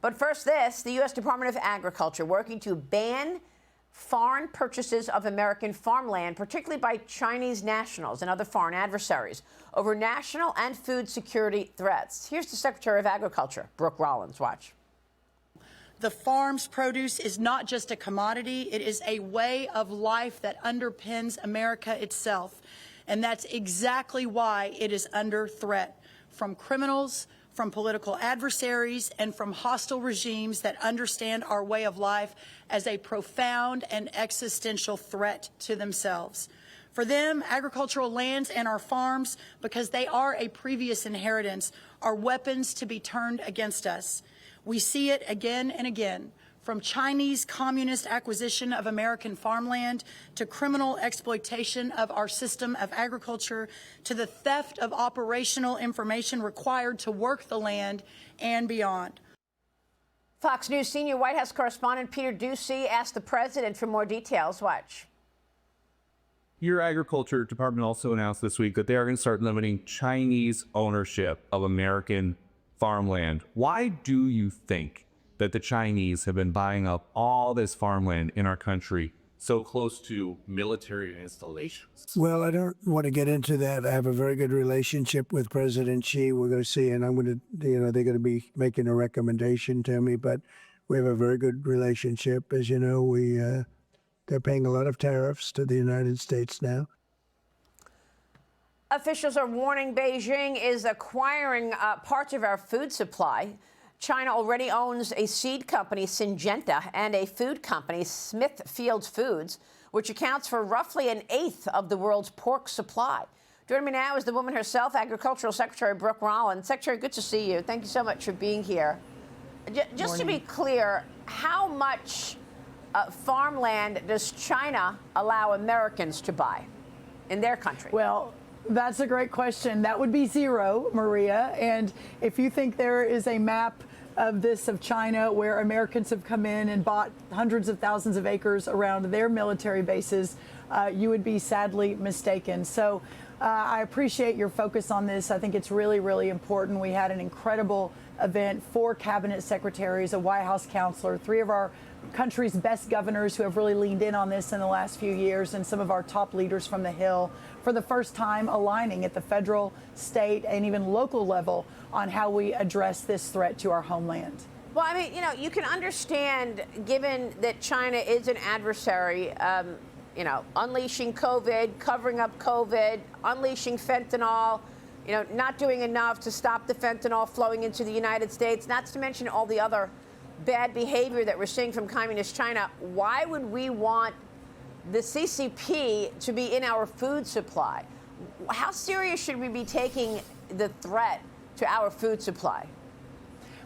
But first this, the U.S. Department of Agriculture working to ban foreign purchases of American farmland, particularly by Chinese nationals and other foreign adversaries, over national and food security threats. Here's the Secretary of Agriculture, Brooke Rollins. Watch. The farm's produce is not just a commodity, it is a way of life that underpins America itself. And that's exactly why it is under threat from criminals, from political adversaries, and from hostile regimes that understand our way of life as a profound and existential threat to themselves. For them, agricultural lands and our farms, because they are a previous inheritance, are weapons to be turned against us. We see it again and again, from Chinese communist acquisition of American farmland to criminal exploitation of our system of agriculture to the theft of operational information required to work the land and beyond. Fox News senior White House correspondent Peter Doocy asked the president for more details. Watch. Your Agriculture Department also announced this week that they are going to start limiting Chinese ownership of American farmland. Why do you think that the Chinese have been buying up all this farmland in our country so close to military installations? Well, I don't want to get into that. I have a very good relationship with President Xi. We're going to see, and I'm going to, they're going to be making a recommendation to me, but we have a very good relationship. As you know, they're paying a lot of tariffs to the United States now. Officials are warning Beijing is acquiring parts of our food supply. China already owns a seed company, Syngenta, and a food company, Smithfield Foods, which accounts for roughly an eighth of the world's pork supply. Joining me now is the woman herself, Agricultural Secretary Brooke Rollins. Secretary, good to see you. Thank you so much for being here. Just to be clear, how much farmland does China allow Americans to buy in their country? Well, that's a great question. That would be zero, Maria. And if you think there is a map of China where Americans have come in and bought hundreds of thousands of acres around their military bases, you would be sadly mistaken. So I appreciate your focus on this. I think it's really, really important. We had an incredible event, 4 cabinet secretaries, a White House counselor, 3 of our country's best governors who have really leaned in on this in the last few years, and some of our top leaders from the Hill, for the first time aligning at the federal, state, and even local level on how we address this threat to our homeland. Well, I mean, you can understand, given that China is an adversary, unleashing COVID, covering up COVID, unleashing fentanyl, not doing enough to stop the fentanyl flowing into the United States, not to mention all the other bad behavior that we're seeing from communist China. Why would we want the CCP to be in our food supply? How serious should we be taking the threat to our food supply?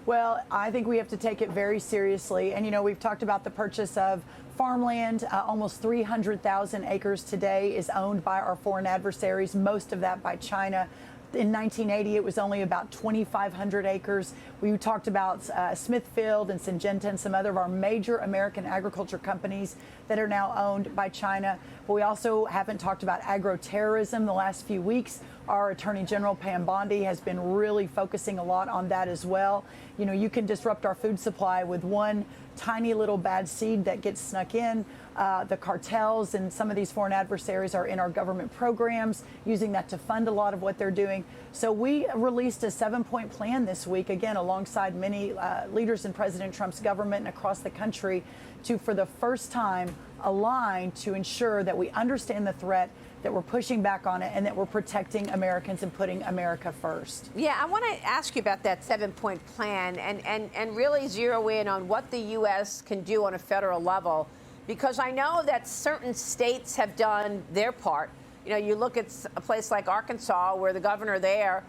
Well, I think we have to take it very seriously. And, we've talked about the purchase of farmland. Almost 300,000 acres today is owned by our foreign adversaries, most of that by China. In 1980, it was only about 2,500 acres. We talked about Smithfield and Syngenta and some other of our major American agriculture companies that are now owned by China. But we also haven't talked about agroterrorism the last few weeks. Our Attorney General, Pam Bondi, has been really focusing a lot on that as well. You can disrupt our food supply with one tiny little bad seed that gets snuck in. The cartels and some of these foreign adversaries are in our government programs, using that to fund a lot of what they're doing. So we released a 7-point plan this week, again, alongside many leaders in President Trump's government and across the country, to, for the first time, align to ensure that we understand the threat, that we're pushing back on it, and that we're protecting Americans and putting America first. Yeah, I want to ask you about that 7-point plan and really zero in on what the U.S. can do on a federal level, because I know that certain states have done their part. You look at a place like Arkansas, where the governor there,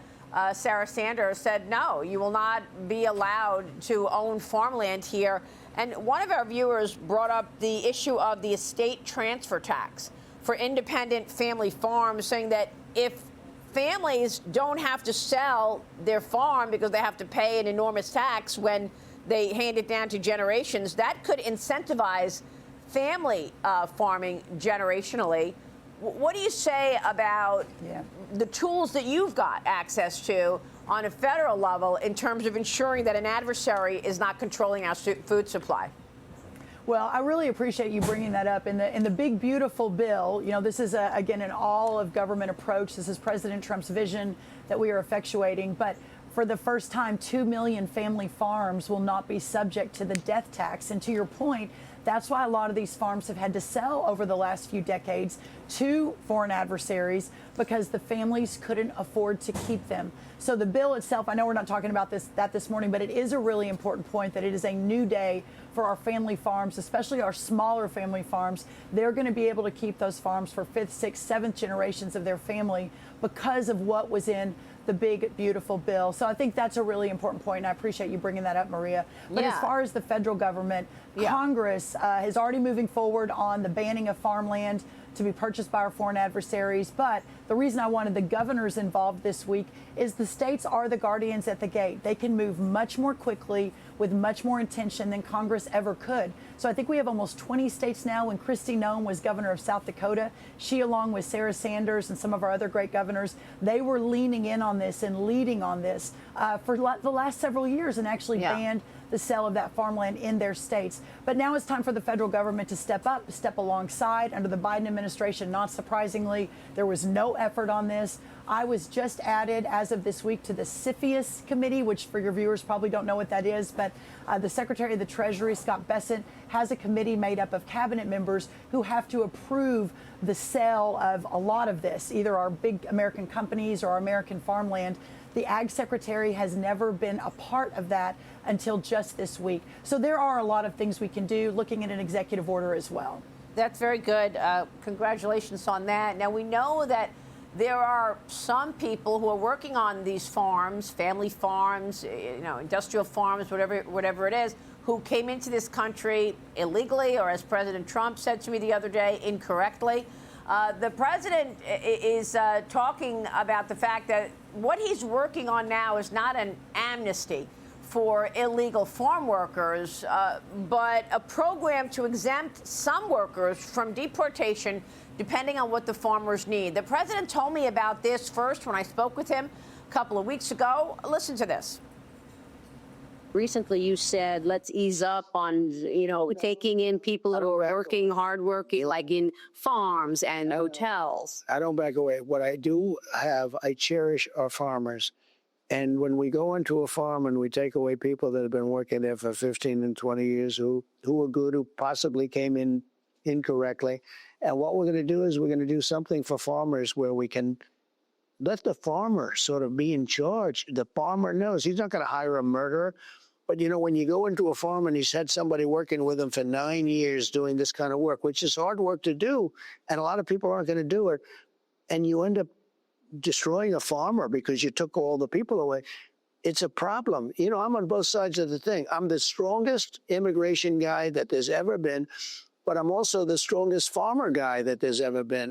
Sarah Sanders, said, no, you will not be allowed to own farmland here. And one of our viewers brought up the issue of the estate transfer tax for independent family farms, saying that if families don't have to sell their farm because they have to pay an enormous tax when they hand it down to generations, that could incentivize family farming generationally. What do you say about the tools that you've got access to on a federal level in terms of ensuring that an adversary is not controlling our food supply? Well, I really appreciate you bringing that up. In the big, beautiful bill, you know, this is, again, an all-of-government approach. This is President Trump's vision that we are effectuating. But for the first time, 2 million family farms will not be subject to the death tax. And to your point, that's why a lot of these farms have had to sell over the last few decades to foreign adversaries, because the families couldn't afford to keep them. So the bill itself, I know we're not talking about this morning, but it is a really important point that it is a new day for our family farms, especially our smaller family farms. They're going to be able to keep those farms for 5th, 6th, 7th generations of their family because of what was in the big, beautiful bill. So I think that's a really important point, and I appreciate you bringing that up, Maria. But as far as the federal government, Congress is already moving forward on the banning of farmland to be purchased by our foreign adversaries. But the reason I wanted the governors involved this week is the states are the guardians at the gate. They can move much more quickly with much more intention than Congress ever could. So I think we have almost 20 states now. When Kristi Noem was governor of South Dakota, she, along with Sarah Sanders and some of our other great governors, they were leaning in on this and leading on this for the last several years, and actually banned the sale of that farmland in their states. But now it's time for the federal government to step up, step alongside. Under the Biden administration, not surprisingly, there was no effort on this. I was just added as of this week to the CFIUS committee, which for your viewers probably don't know what that is, but the Secretary of the Treasury, Scott Bessent, has a committee made up of cabinet members who have to approve the sale of a lot of this, either our big American companies or our American farmland. The Ag Secretary has never been a part of that until just this week. So there are a lot of things we can do, looking at an executive order as well. That's very good. Congratulations on that. Now, we know that there are some people who are working on these farms, family farms, you know, industrial farms, whatever it is, who came into this country illegally, or as President Trump said to me the other day, incorrectly. The president is talking about the fact that what he's working on now is not an amnesty for illegal farm workers, but a program to exempt some workers from deportation depending on what the farmers need. The president told me about this first when I spoke with him a couple of weeks ago. Listen to this. Recently, you said, let's ease up on, you know, taking in people who are working, hard working, like in farms and hotels. I don't back away. What I do have, I cherish our farmers. And when we go into a farm and we take away people that have been working there for 15 and 20 years, who are good, who possibly came in incorrectly, and what we're going to do is we're going to do something for farmers where we can let the farmer sort of be in charge. The farmer knows he's not going to hire a murderer. But, you know, when you go into a farm and he's had somebody working with him for 9 years doing this kind of work, which is hard work to do, and a lot of people aren't going to do it, and you end up destroying a farmer because you took all the people away, it's a problem. You know, I'm on both sides of the thing. I'm the strongest immigration guy that there's ever been, but I'm also the strongest farmer guy that there's ever been.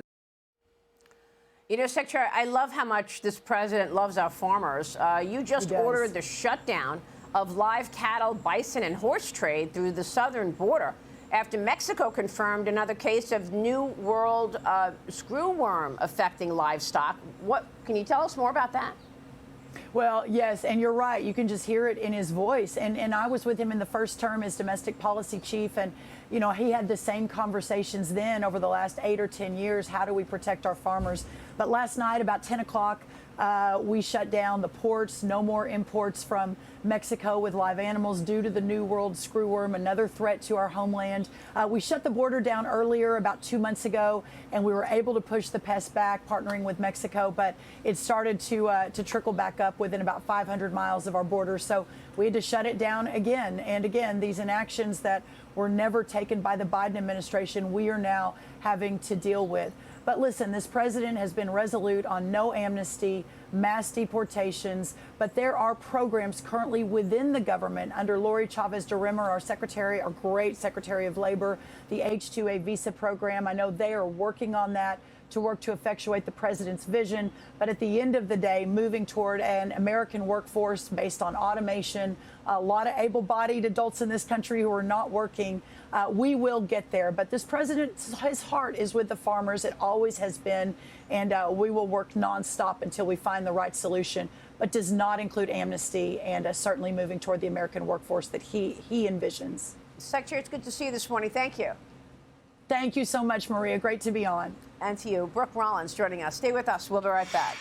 You know, Secretary, I love how much this president loves our farmers. You just ordered the shutdown of live cattle, bison, and horse trade through the southern border after Mexico confirmed another case of New World screwworm affecting livestock. What can you tell us more about that? Well, yes, and you're right. You can just hear it in his voice. And I was with him in the first term as domestic policy chief, and you know, he had the same conversations then over the last 8 or 10 years. How do we protect our farmers? But last night, about 10 o'clock, we shut down the ports. No more imports from Mexico with live animals due to the New World screwworm, another threat to our homeland. We shut the border down earlier, about 2 months ago, and we were able to push the pest back, partnering with Mexico. But it started to trickle back up within about 500 miles of our border. So we had to shut it down again and again. These inactions that were never taken by the Biden administration, we are now having to deal with. But listen, this president has been resolute on no amnesty, mass deportations, but there are programs currently within the government under Lori Chavez DeRimmer, our secretary, our great Secretary of Labor, the H-2A visa program. I know they are working on that to work to effectuate the president's vision. But at the end of the day, moving toward an American workforce based on automation, a lot of able-bodied adults in this country who are not working, we will get there. But this president, his heart is with the farmers. It always has been. And we will work nonstop until we find the right solution, but does not include amnesty and certainly moving toward the American workforce that he envisions. Secretary, it's good to see you this morning. Thank you. Thank you so much, Maria. Great to be on. And to you, Brooke Rollins joining us. Stay with us. We'll be right back.